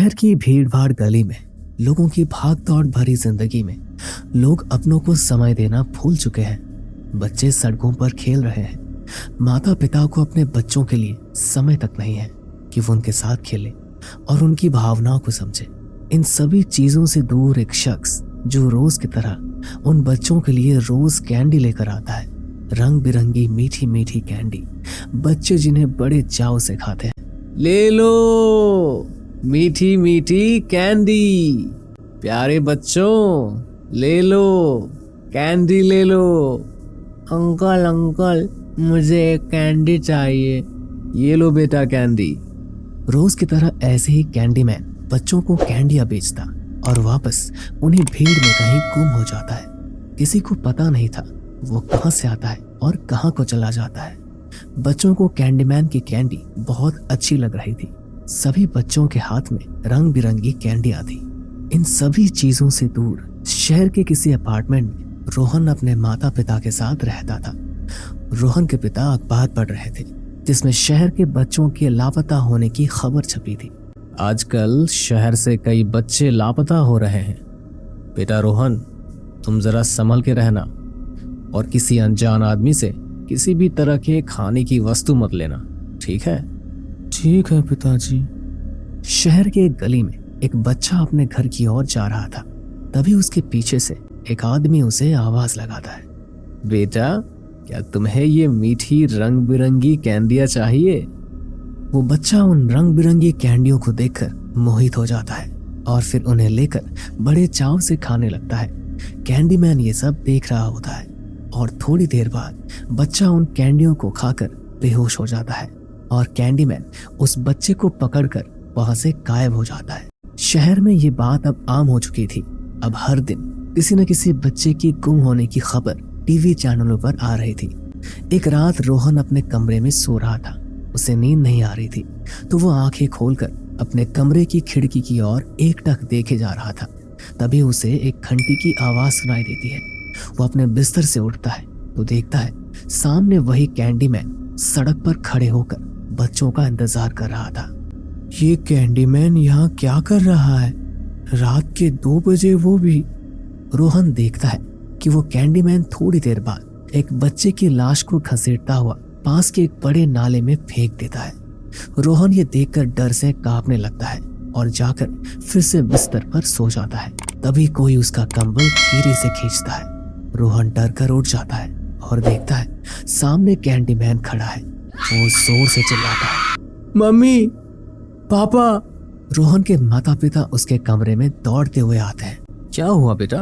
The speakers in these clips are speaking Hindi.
शहर की भीड़-भाड़ गली में, लोगों की भाग-दौड़ भरी जिंदगी में लोग अपनों को समय देना भूल चुके हैं। बच्चे सड़कों पर खेल रहे हैं। माता पिता को अपने बच्चों के लिए समय तक नहीं है कि वो उनके साथ खेले और उनकी भावनाओं को समझे। इन सभी चीजों से दूर एक शख्स जो रोज की तरह उन बच्चों के लिए रोज कैंडी लेकर आता है, रंग बिरंगी मीठी मीठी कैंडी, बच्चे जिन्हें बड़े चाव से खाते हैं। ले लो मीठी मीठी कैंडी, प्यारे बच्चों ले लो कैंडी ले लो। अंकल अंकल मुझे एक कैंडी चाहिए। ये लो बेटा कैंडी। रोज की तरह ऐसे ही कैंडी मैन बच्चों को कैंडियां बेचता और वापस उन्हीं भीड़ में कहीं गुम हो जाता है। किसी को पता नहीं था वो कहां से आता है और कहां को चला जाता है। बच्चों को कैंडीमैन की कैंडी बहुत अच्छी लग रही थी। सभी बच्चों के हाथ में रंग बिरंगी कैंडियां थी। इन सभी चीजों से दूर शहर के किसी अपार्टमेंट में रोहन अपने माता पिता के साथ रहता था। रोहन के पिता अखबार पढ़ रहे थे जिसमें शहर के बच्चों के लापता होने की खबर छपी थी। आजकल शहर से कई बच्चे लापता हो रहे हैं। बेटा रोहन, तुम जरा संभल के रहना और किसी अनजान आदमी से किसी भी तरह के खाने की वस्तु मत लेना, ठीक है? ठीक है पिताजी। शहर के एक गली में एक बच्चा अपने घर की ओर जा रहा था। तभी उसके पीछे से एक आदमी उसे आवाज लगाता है, बेटा क्या तुम्हें ये मीठी रंग बिरंगी कैंडियां चाहिए? वो बच्चा उन रंग बिरंगी कैंडियों को देखकर मोहित हो जाता है और फिर उन्हें लेकर बड़े चाव से खाने लगता है। कैंडीमैन ये सब देख रहा होता है और थोड़ी देर बाद बच्चा उन कैंडियों को खाकर बेहोश हो जाता है और कैंडीमैन उस बच्चे को पकड़कर वहां से गायब हो जाता है। शहर में ये बात अब आम हो चुकी थी। अब हर दिन किसी न किसी बच्चे की गुम होने की खबर टीवी चैनलों पर आ रही थी। एक रात रोहन अपने कमरे में सो रहा था। उसे नींद नहीं आ रही थी तो वो आंखें खोलकर अपने कमरे की खिड़की की ओर एकटक देखे जा रहा था। तभी उसे एक घंटी की आवाज सुनाई देती है। वो अपने बिस्तर से उठता है तो देखता है सामने वही कैंडीमैन सड़क पर खड़े होकर बच्चों का इंतजार कर रहा था। ये कैंडीमैन यहाँ क्या कर रहा है? रात के 2 बजे वो भी। रोहन देखता है कि वो कैंडीमैन थोड़ी देर बाद एक बच्चे की लाश को घसीटता हुआ पास के एक बड़े नाले में फेंक देता है। रोहन ये देखकर डर से कांपने लगता है और जाकर फिर से बिस्तर पर सो जाता है। तभी कोई उसका कंबल धीरे से खींचता है। रोहन डर कर उठ जाता है और देखता है सामने कैंडीमैन खड़ा है। वो जोर से चिल्लाता है, मम्मी, पापा। रोहन के माता पिता उसके कमरे में दौड़ते हुए आते हैं। क्या हुआ बेटा?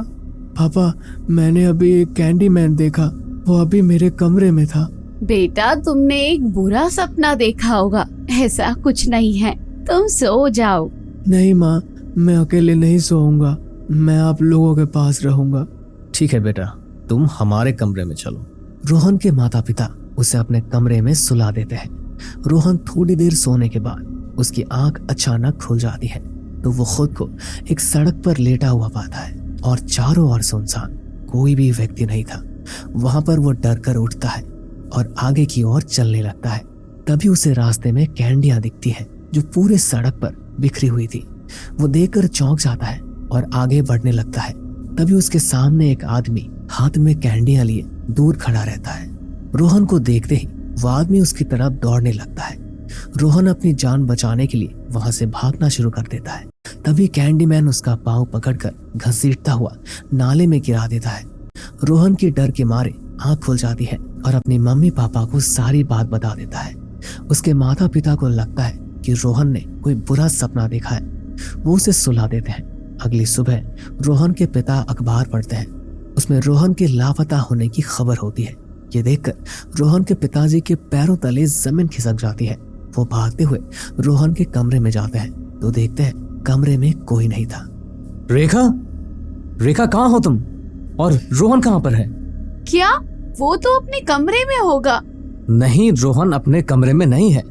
पापा, मैंने अभी एक कैंडीमैन देखा, वो अभी मेरे कमरे में था। बेटा, तुमने एक बुरा सपना देखा होगा, ऐसा कुछ नहीं है, तुम सो जाओ। नहीं माँ, मैं अकेले नहीं सोऊंगा, मैं आप लोगों के पास रहूंगा। ठीक है बेटा, तुम हमारे कमरे में चलो। रोहन के माता पिता उसे अपने कमरे में सुला देते हैं। रोहन थोड़ी देर सोने के बाद उसकी आंख अचानक खुल जाती है तो वो खुद को एक सड़क पर लेटा हुआ पाता है और चारों ओर सुनसान, कोई भी व्यक्ति नहीं था। वहां पर वो डर कर उठता है और आगे की ओर चलने लगता है। तभी उसे रास्ते में कैंडियां दिखती है जो पूरे सड़क पर बिखरी हुई थी। वो देखकर चौंक जाता है और आगे बढ़ने लगता है। तभी उसके सामने एक आदमी हाथ में कैंडियां लिए दूर खड़ा रहता है। रोहन को देखते ही वो आदमी उसकी तरफ दौड़ने लगता है। रोहन अपनी जान बचाने के लिए वहां से भागना शुरू कर देता है। तभी कैंडीमैन उसका पांव पकड़कर घसीटता हुआ नाले में गिरा देता है। रोहन की डर के मारे आंख खुल जाती है और अपनी मम्मी पापा को सारी बात बता देता है। उसके माता पिता को लगता है कि रोहन ने कोई बुरा सपना देखा है। वो उसे सुला देते हैं। अगली सुबह रोहन के पिता अखबार पढ़ते हैं। उसमें रोहन के लापता होने की खबर होती है। ये देखकर रोहन के पिताजी के पैरों तले जमीन खिसक जाती है। वो भागते हुए रोहन के कमरे में जाते हैं तो देखते हैं कमरे में कोई नहीं था। रेखा, रेखा कहाँ हो तुम? और रोहन कहाँ पर है? क्या? वो तो अपने कमरे में होगा। नहीं, रोहन अपने कमरे में नहीं है।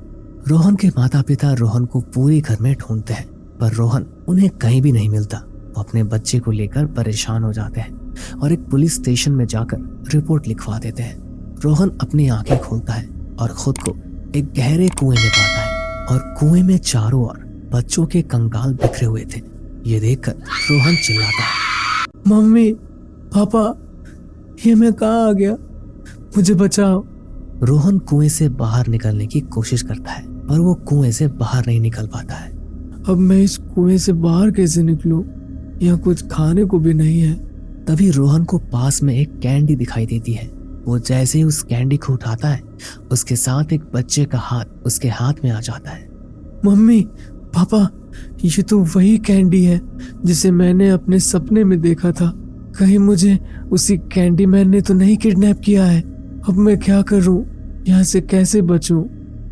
रोहन के माता पिता रोहन को पूरे घर में ढूंढते हैं पर रोहन उन्हें कहीं भी नहीं मिलता। वो अपने बच्चे को लेकर परेशान हो जाते हैं और एक पुलिस स्टेशन में जाकर रिपोर्ट लिखवा देते हैं। रोहन अपनी आंखें खोलता है और खुद को एक गहरे कुएं में पाता है और कुएं में चारों ओर बच्चों के कंकाल बिखरे हुए थे। ये देखकर रोहन चिल्लाता है, मम्मी, पापा, ये मैं कहाँ आ गया, मुझे बचाओ। रोहन कुएं से बाहर निकलने की कोशिश करता है पर वो कुएं से बाहर नहीं निकल पाता है। अब मैं इस कुएं से बाहर कैसे निकलूं? यहाँ कुछ खाने को भी नहीं है। तभी रोहन को पास में एक कैंडी दिखाई देती है। वो जैसे ही उस कैंडी को उठाता है, उसके साथ एक बच्चे का हाथ उसके हाथ में आ जाता है। मम्मी, पापा, ये तो वही कैंडी है जिसे मैंने अपने सपने में देखा था। कहीं मुझे उसी कैंडी मैन ने तो नहीं किडनैप किया है? अब मैं क्या करूं? यहाँ से कैसे बचूं?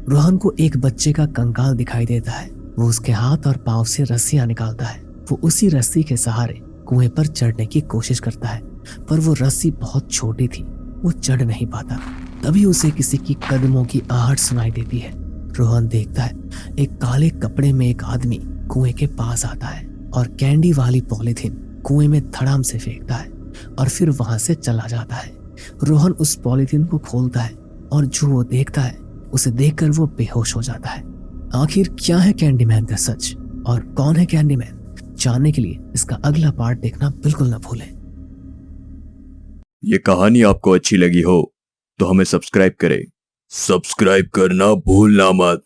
रोहन को एक बच्चे का कंकाल दिखाई देता है। वो उसके हाथ और पांव से रस्सियां निकालता है। वो उसी रस्सी के सहारे कुएं पर चढ़ने की कोशिश करता है पर वो रस्सी बहुत छोटी थी, वो चढ़ नहीं पाता। तभी उसे किसी की कदमों की आहट सुनाई देती है। रोहन देखता है एक काले कपड़े में एक आदमी कुएं के पास आता है और कैंडी वाली पॉलीथीन कुएं में धड़ाम से फेंकता है और फिर वहां से चला जाता है। रोहन उस पॉलीथीन को खोलता है और जो वो देखता है उसे देखकर वो बेहोश हो जाता है। आखिर क्या है कैंडीमैन का सच और कौन है कैंडीमैन? जानने के लिए इसका अगला पार्ट देखना बिल्कुल न भूलें। ये कहानी आपको अच्छी लगी हो तो हमें सब्सक्राइब करें। सब्सक्राइब करना भूलना मत।